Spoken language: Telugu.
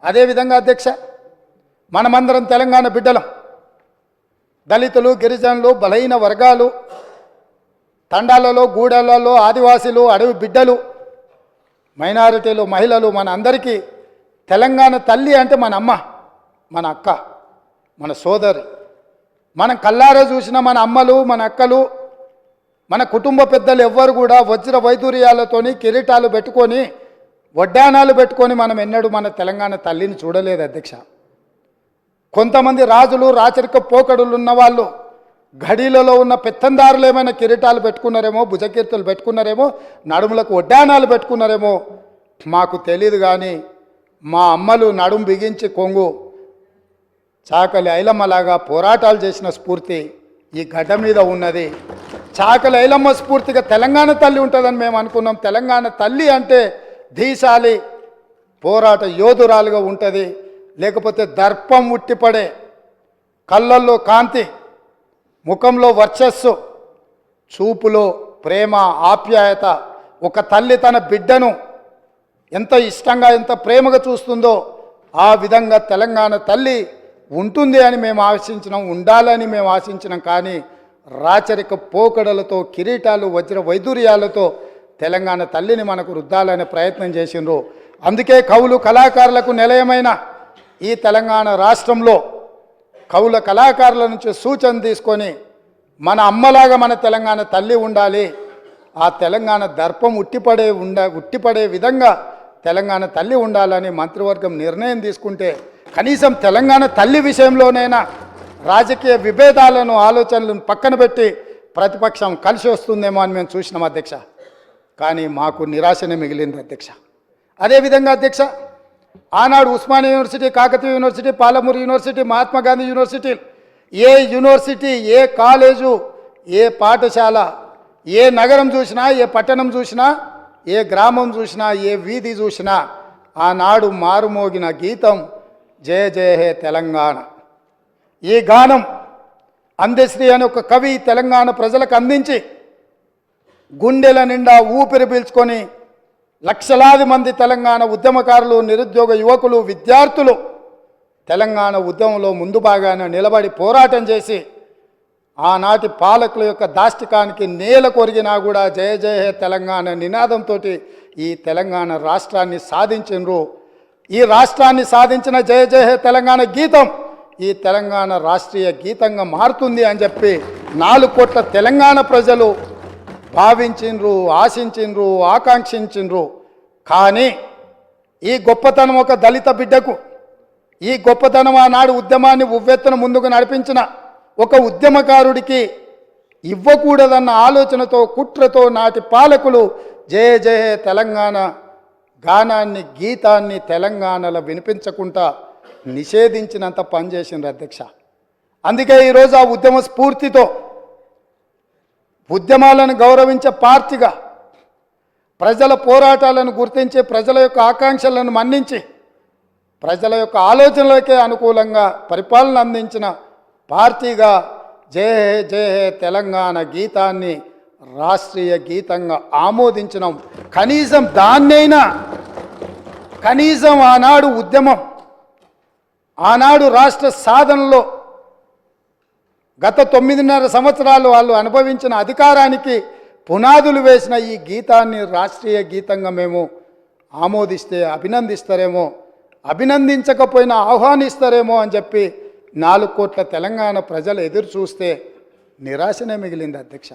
అదేవిధంగా అధ్యక్ష, మనమందరం తెలంగాణ బిడ్డలం. దళితులు, గిరిజనులు, బలహీన వర్గాలు, తండాలలో, గూడెలలో, ఆదివాసీలు, అడవి బిడ్డలు, మైనారిటీలు, మహిళలు, మన అందరికీ తెలంగాణ తల్లి అంటే మన అమ్మ, మన అక్క, మన సోదరి. మనం కల్లారా చూసిన మన అమ్మలు, మన అక్కలు, మన కుటుంబ పెద్దలు ఎవ్వరు కూడా వజ్ర వైదూర్యాలతోని కిరీటాలు పెట్టుకొని, వడ్డానాలు పెట్టుకొని మనం ఎన్నడూ మన తెలంగాణ తల్లిని చూడలేదు అధ్యక్ష. కొంతమంది రాజులు, రాచరిక పోకడులు ఉన్నవాళ్ళు, గడిలలో ఉన్న పెత్తందారులు ఏమైనా కిరీటాలు పెట్టుకున్నారేమో, భుజకీర్తులు పెట్టుకున్నారేమో, నడుములకు వడ్డానాలు పెట్టుకున్నారేమో మాకు తెలియదు. కానీ మా అమ్మలు నడుము బిగించి కొంగు చాకలి ఐలమ్మలాగా పోరాటాలు చేసిన స్ఫూర్తి ఈ గడ్డ మీద ఉన్నది. చాకలి ఐలమ్మ స్ఫూర్తిగా తెలంగాణ తల్లి ఉంటుందని మేము అనుకున్నాం. తెలంగాణ తల్లి అంటే ధీశాలి, పోరాట యోధురాలుగా ఉంటుంది. లేకపోతే దర్పం ఉట్టిపడే, కళ్ళల్లో కాంతి, ముఖంలో వర్చస్సు, చూపులో ప్రేమ, ఆప్యాయత. ఒక తల్లి తన బిడ్డను ఎంత ఇష్టంగా, ఎంత ప్రేమగా చూస్తుందో ఆ విధంగా తెలంగాణ తల్లి ఉంటుంది అని మేము ఆశించినాం, ఉండాలని మేము ఆశించినాం. కానీ రాచరిక పోకడలతో, కిరీటాలు, వజ్ర వైదూర్యాలతో తెలంగాణ తల్లిని మనకు రుద్దాలనే ప్రయత్నం చేసిండ్రు. అందుకే కవులు, కళాకారులకు నిలయమైన ఈ తెలంగాణ రాష్ట్రంలో కవుల, కళాకారుల నుంచి సూచన తీసుకొని మన అమ్మలాగా మన తెలంగాణ తల్లి ఉండాలి, ఆ తెలంగాణ దర్పం ఉట్టిపడే విధంగా తెలంగాణ తల్లి ఉండాలని మంత్రివర్గం నిర్ణయం తీసుకుంటే కనీసం తెలంగాణ తల్లి విషయంలోనైనా రాజకీయ విభేదాలను, ఆలోచనలను పక్కన పెట్టి ప్రతిపక్షం కలిసి వస్తుందేమో అని మేము చూసినాం అధ్యక్ష. కానీ మాకు నిరాశనే మిగిలింది అధ్యక్ష. అదేవిధంగా అధ్యక్ష, ఆనాడు Osmania university, Kakatiya university, Palamuru university, Mahatma Gandhi university, ఏ యూనివర్సిటీ, ఏ కాలేజు, ఏ పాఠశాల, ఏ నగరం చూసినా, ఏ పట్టణం చూసినా, ఏ గ్రామం చూసినా, ఏ వీధి చూసినా ఆనాడు మారుమోగిన గీతం జయ జయ హే తెలంగాణ. ఈ గానం అందశ్రీ అనే ఒక కవి తెలంగాణ ప్రజలకు అందించి గుండెల నిండా ఊపిరి పీల్చుకొని లక్షలాది మంది తెలంగాణ ఉద్యమకారులు, నిరుద్యోగ యువకులు, విద్యార్థులు తెలంగాణ ఉద్యమంలో ముందు భాగాన నిలబడి పోరాటం చేసి ఆనాటి పాలకుల యొక్క దాష్టికానికి నేల కొరిగినా కూడా జయ జయ హే తెలంగాణ నినాదంతో ఈ తెలంగాణ రాష్ట్రాన్ని సాధించినరు. ఈ రాష్ట్రాన్ని సాధించిన జయ జయ హే తెలంగాణ గీతం ఈ తెలంగాణ రాష్ట్రీయ గీతంగా మారుతుంది అని చెప్పి 4 కోట్ల తెలంగాణ ప్రజలు భావించిండ్రు, ఆశించిండ్రు, ఆకాంక్షించిండ్రు. కానీ ఈ గొప్పతనం ఒక దళిత బిడ్డకు, ఈ గొప్పతనం ఆనాడు ఉద్యమాన్ని ఉవ్వెత్తున ముందుకు నడిపించిన ఒక ఉద్యమకారుడికి ఇవ్వకూడదన్న ఆలోచనతో, కుట్రతో నాటి పాలకులు జయ జయ తెలంగాణ గానాన్ని, గీతాన్ని తెలంగాణలో వినిపించకుండా నిషేధించినంత పనిచేసిండ్రు అధ్యక్ష. అందుకే ఈరోజు ఆ ఉద్యమ స్ఫూర్తితో ఉద్యమాలను గౌరవించే పార్టీగా, ప్రజల పోరాటాలను గుర్తించి, ప్రజల యొక్క ఆకాంక్షలను మన్నించి, ప్రజల యొక్క ఆలోచనలకే అనుకూలంగా పరిపాలన అందించిన పార్టీగా జయ హే జయ హే తెలంగాణ గీతాన్ని రాష్ట్రీయ గీతంగా ఆమోదించినాం. కనీసం దాన్నైనా, కనీసం ఆనాడు ఉద్యమం, ఆనాడు రాష్ట్ర సాధనలో గత 9.5 సంవత్సరాలు వాళ్ళు అనుభవించిన అధికారానికి పునాదులు వేసిన ఈ గీతాన్ని రాష్ట్రీయ గీతంగా మేము ఆమోదిస్తే అభినందిస్తారేమో, అభినందించకపోయినా ఆహ్వానిస్తారేమో అని చెప్పి 4 కోట్ల తెలంగాణ ప్రజలు ఎదురు చూస్తే నిరాశనే మిగిలింది అధ్యక్ష.